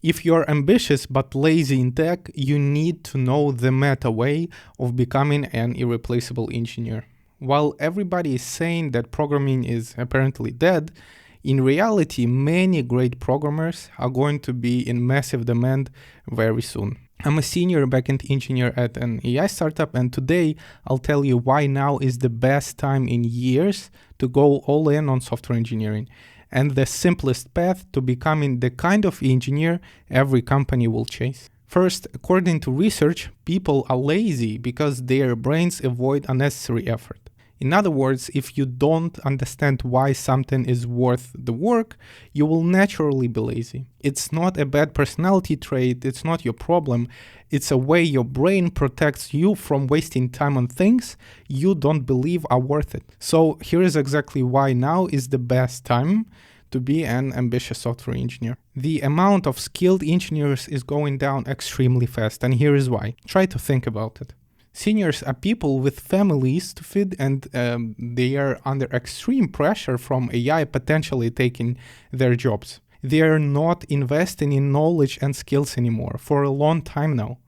If you're ambitious but lazy in tech, you need to know the meta way of becoming an irreplaceable engineer. While everybody is saying that programming is apparently dead, in reality, many great programmers are going to be in massive demand very soon. I'm a senior backend engineer at an AI startup, and today I'll tell you why now is the best time in years to go all in on software engineering, and the simplest path to becoming the kind of engineer every company will chase. First, according to research, people are lazy because their brains avoid unnecessary effort. In other words, if you don't understand why something is worth the work, you will naturally be lazy. It's not a bad personality trait, it's not your problem, it's a way your brain protects you from wasting time on things you don't believe are worth it. So here is exactly why now is the best time to be an ambitious software engineer. The amount of skilled engineers is going down extremely fast, and here is why. Try to think about it. Seniors are people with families to feed, and they are under extreme pressure from AI potentially taking their jobs. They are not investing in knowledge and skills anymore for a long time now.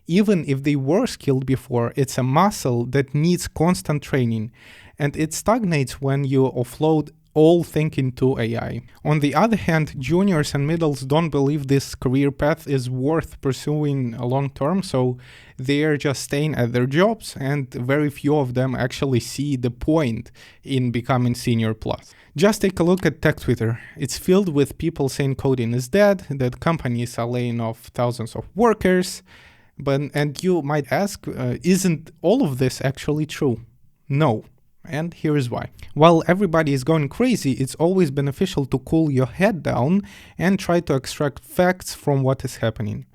Even if they were skilled before, it's a muscle that needs constant training, and it stagnates when you offload all thinking to AI. On the other hand, juniors and middles don't believe this career path is worth pursuing long term, so they are just staying at their jobs, and very few of them actually see the point in becoming senior plus. Just take a look at tech Twitter. It's filled with people saying coding is dead, that companies are laying off thousands of workers, and you might ask, isn't all of this actually true? No. And here is why. While everybody is going crazy, it's always beneficial to cool your head down and try to extract facts from what is happening.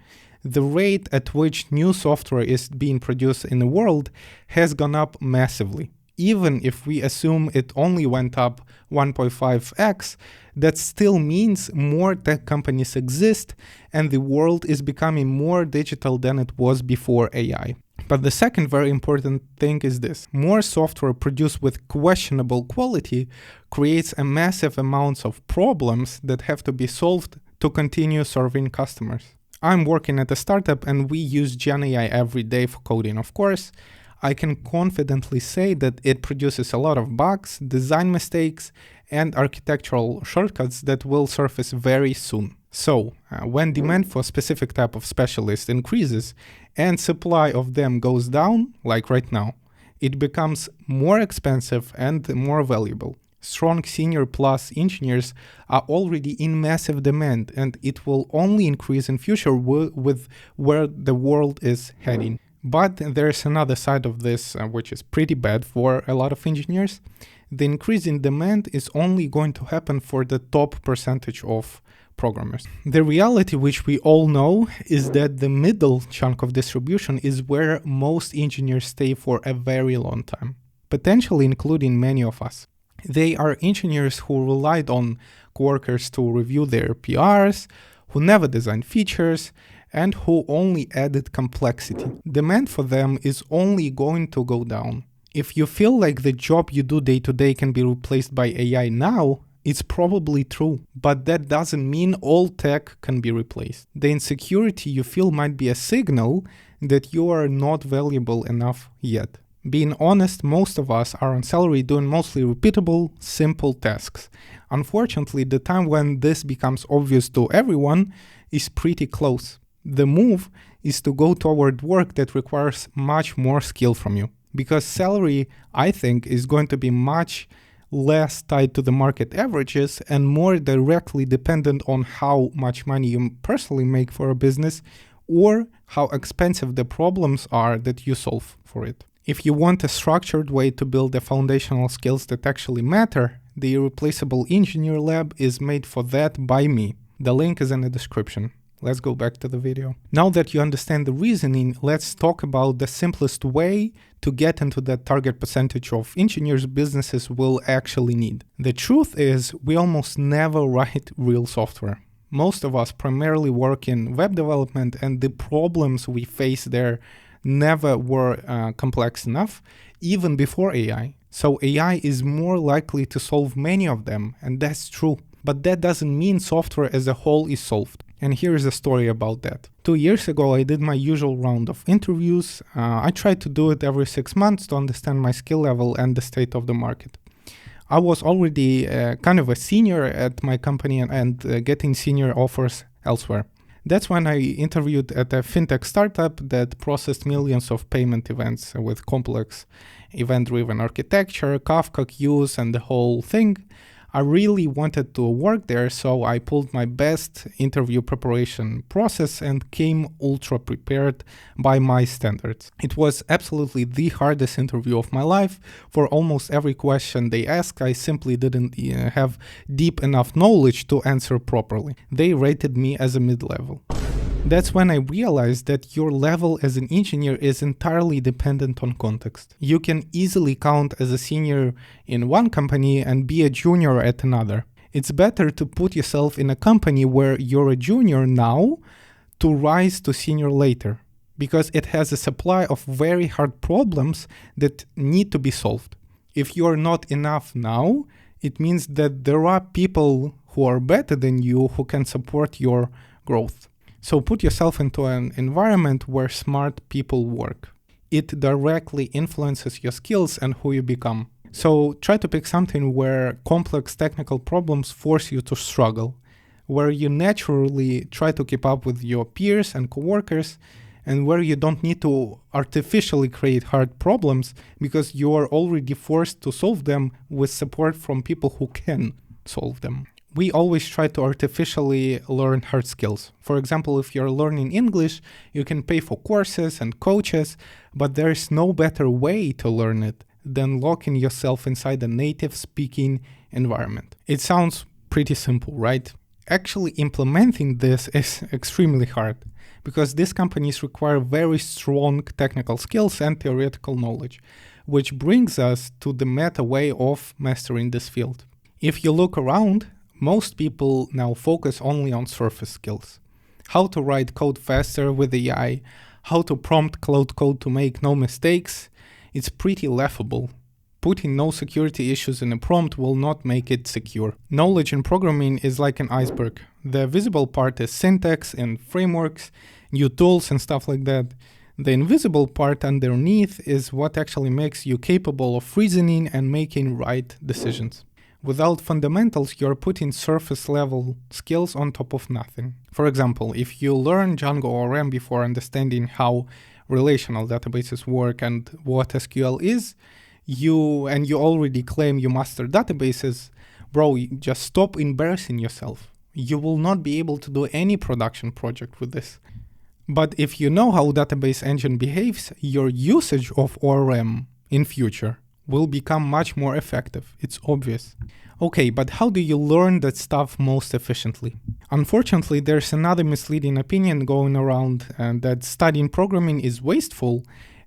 The rate at which new software is being produced in the world has gone up massively. Even if we assume it only went up 1.5x, that still means more tech companies exist and the world is becoming more digital than it was before AI. But the second very important thing is this. More software produced with questionable quality creates a massive amounts of problems that have to be solved to continue serving customers. I'm working at a startup and we use GenAI every day for coding, of course. I can confidently say that it produces a lot of bugs, design mistakes, and architectural shortcuts that will surface very soon. So, when demand for a specific type of specialist increases and supply of them goes down, like right now, it becomes more expensive and more valuable. Strong senior plus engineers are already in massive demand, and it will only increase in future with where the world is heading. But there's another side of this, which is pretty bad for a lot of engineers. The increase in demand is only going to happen for the top percentage of programmers. The reality, which we all know, is that the middle chunk of distribution is where most engineers stay for a very long time, potentially including many of us. They are engineers who relied on coworkers to review their PRs, who never designed features, and who only added complexity. Demand for them is only going to go down. If you feel like the job you do day to day can be replaced by AI now, it's probably true, but that doesn't mean all tech can be replaced. The insecurity you feel might be a signal that you are not valuable enough yet. Being honest, most of us are on salary doing mostly repeatable, simple tasks. Unfortunately, the time when this becomes obvious to everyone is pretty close. The move is to go toward work that requires much more skill from you. Because salary, I think, is going to be much less tied to the market averages and more directly dependent on how much money you personally make for a business or how expensive the problems are that you solve for it. If you want a structured way to build the foundational skills that actually matter, the Irreplaceable Engineer Lab is made for that by me. The link is in the description. Let's go back to the video. Now that you understand the reasoning, let's talk about the simplest way to get into that target percentage of engineers businesses will actually need. The truth is, we almost never write real software. Most of us primarily work in web development, and the problems we face there never were complex enough, even before AI. So AI is more likely to solve many of them, and that's true. But that doesn't mean software as a whole is solved. And here's a story about that. 2 years ago, I did my usual round of interviews. I tried to do it every 6 months to understand my skill level and the state of the market. I was already kind of a senior at my company and getting senior offers elsewhere. That's when I interviewed at a fintech startup that processed millions of payment events with complex event-driven architecture, Kafka queues, and the whole thing. I really wanted to work there, so I pulled my best interview preparation process and came ultra prepared by my standards. It was absolutely the hardest interview of my life. For almost every question they asked, I simply didn't have deep enough knowledge to answer properly. They rated me as a mid-level. That's when I realized that your level as an engineer is entirely dependent on context. You can easily count as a senior in one company and be a junior at another. It's better to put yourself in a company where you're a junior now to rise to senior later, because it has a supply of very hard problems that need to be solved. If you're not enough now, it means that there are people who are better than you who can support your growth. So put yourself into an environment where smart people work. It directly influences your skills and who you become. So try to pick something where complex technical problems force you to struggle, where you naturally try to keep up with your peers and coworkers, and where you don't need to artificially create hard problems because you are already forced to solve them with support from people who can solve them. We always try to artificially learn hard skills. For example, if you're learning English, you can pay for courses and coaches, but there's no better way to learn it than locking yourself inside a native speaking environment. It sounds pretty simple, right? Actually, implementing this is extremely hard because these companies require very strong technical skills and theoretical knowledge, which brings us to the meta way of mastering this field. If you look around, most people now focus only on surface skills. How to write code faster with AI, how to prompt Cloud Code to make no mistakes. It's pretty laughable. Putting no security issues in a prompt will not make it secure. Knowledge in programming is like an iceberg. The visible part is syntax and frameworks, new tools and stuff like that. The invisible part underneath is what actually makes you capable of reasoning and making right decisions. Without fundamentals, you're putting surface-level skills on top of nothing. For example, if you learn Django ORM before understanding how relational databases work and what SQL is, you already claim you master databases, bro, just stop embarrassing yourself. You will not be able to do any production project with this. But if you know how database engine behaves, your usage of ORM in future will become much more effective. It's obvious. Okay, but how do you learn that stuff most efficiently? Unfortunately, there's another misleading opinion going around that studying programming is wasteful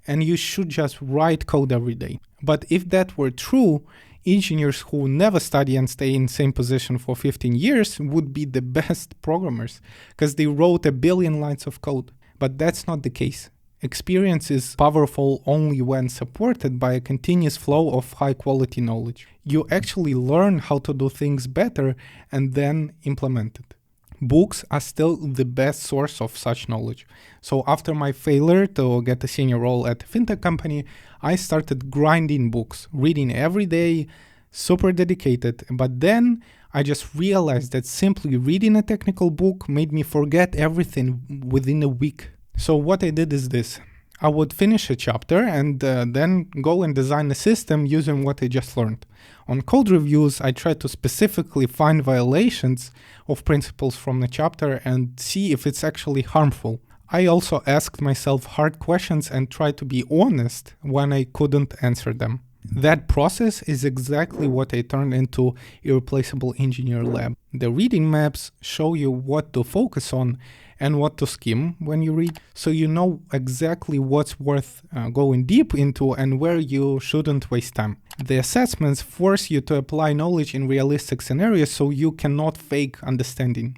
and you should just write code every day. But if that were true, engineers who never study and stay in same position for 15 years would be the best programmers because they wrote a billion lines of code. But that's not the case. Experience is powerful only when supported by a continuous flow of high-quality knowledge. You actually learn how to do things better and then implement it. Books are still the best source of such knowledge. So after my failure to get a senior role at a fintech company, I started grinding books, reading every day, super dedicated. But then I just realized that simply reading a technical book made me forget everything within a week. So what I did is this. I would finish a chapter and then go and design a system using what I just learned. On code reviews, I try to specifically find violations of principles from the chapter and see if it's actually harmful. I also asked myself hard questions and tried to be honest when I couldn't answer them. That process is exactly what I turned into Irreplaceable Engineer Lab. The reading maps show you what to focus on and what to skim when you read, so you know exactly what's worth going deep into and where you shouldn't waste time. The assessments force you to apply knowledge in realistic scenarios so you cannot fake understanding.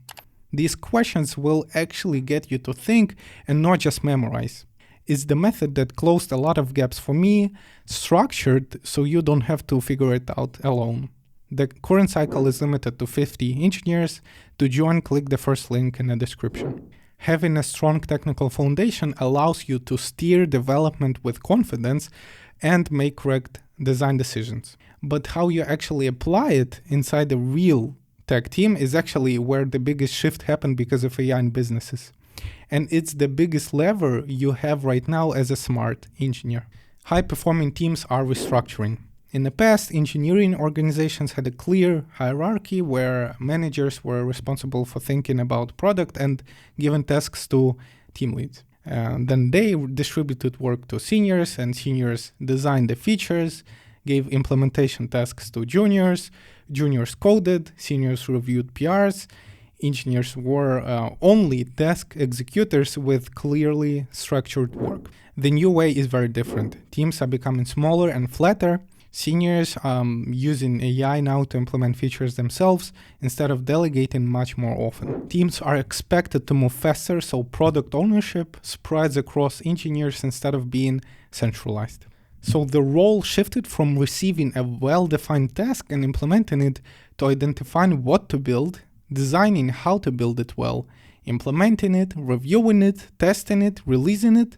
These questions will actually get you to think and not just memorize. It's the method that closed a lot of gaps for me, structured so you don't have to figure it out alone. The current cycle is limited to 50 engineers. To join, click the first link in the description. Having a strong technical foundation allows you to steer development with confidence and make correct design decisions. But how you actually apply it inside the real tech team is actually where the biggest shift happened because of AI in businesses. And it's the biggest lever you have right now as a smart engineer. High-performing teams are restructuring. In the past, engineering organizations had a clear hierarchy where managers were responsible for thinking about product and given tasks to team leads. Then they distributed work to seniors, and seniors designed the features, gave implementation tasks to juniors, juniors coded, seniors reviewed PRs, engineers were only task executors with clearly structured work. The new way is very different. Teams are becoming smaller and flatter. Seniors using AI now to implement features themselves instead of delegating much more often. Teams are expected to move faster, so product ownership spreads across engineers instead of being centralized. So the role shifted from receiving a well-defined task and implementing it to identifying what to build, designing how to build it well, implementing it, reviewing it, testing it, releasing it,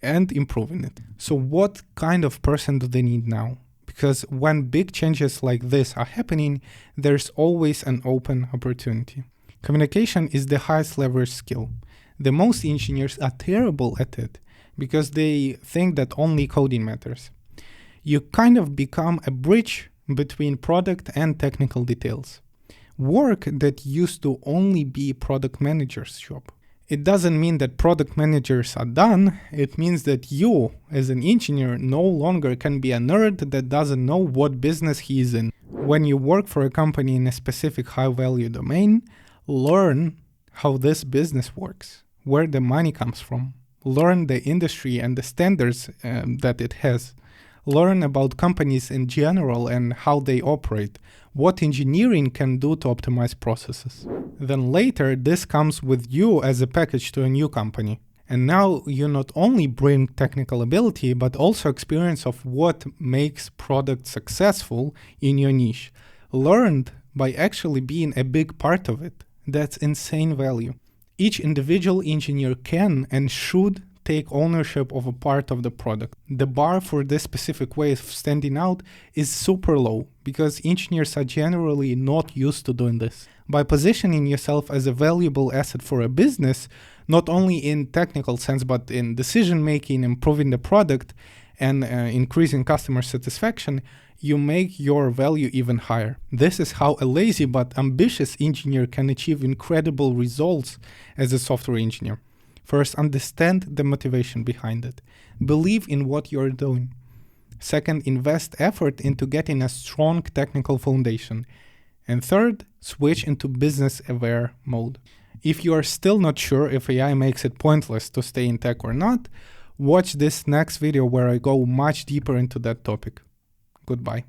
and improving it. So what kind of person do they need now? Because when big changes like this are happening, there's always an open opportunity. Communication is the highest leverage skill. The most engineers are terrible at it because they think that only coding matters. You kind of become a bridge between product and technical details. Work that used to only be product manager's job. It doesn't mean that product managers are done. It means that you, as an engineer, no longer can be a nerd that doesn't know what business he is in. When you work for a company in a specific high-value domain, learn how this business works, where the money comes from. Learn the industry and the standards that it has. Learn about companies in general and how they operate, what engineering can do to optimize processes. Then later, this comes with you as a package to a new company. And now you not only bring technical ability, but also experience of what makes product successful in your niche, learned by actually being a big part of it. That's insane value. Each individual engineer can and should take ownership of a part of the product. The bar for this specific way of standing out is super low because engineers are generally not used to doing this. By positioning yourself as a valuable asset for a business, not only in technical sense, but in decision making, improving the product, and increasing customer satisfaction, you make your value even higher. This is how a lazy but ambitious engineer can achieve incredible results as a software engineer. First, understand the motivation behind it. Believe in what you're doing. Second, invest effort into getting a strong technical foundation. And third, switch into business-aware mode. If you are still not sure if AI makes it pointless to stay in tech or not, watch this next video where I go much deeper into that topic. Goodbye.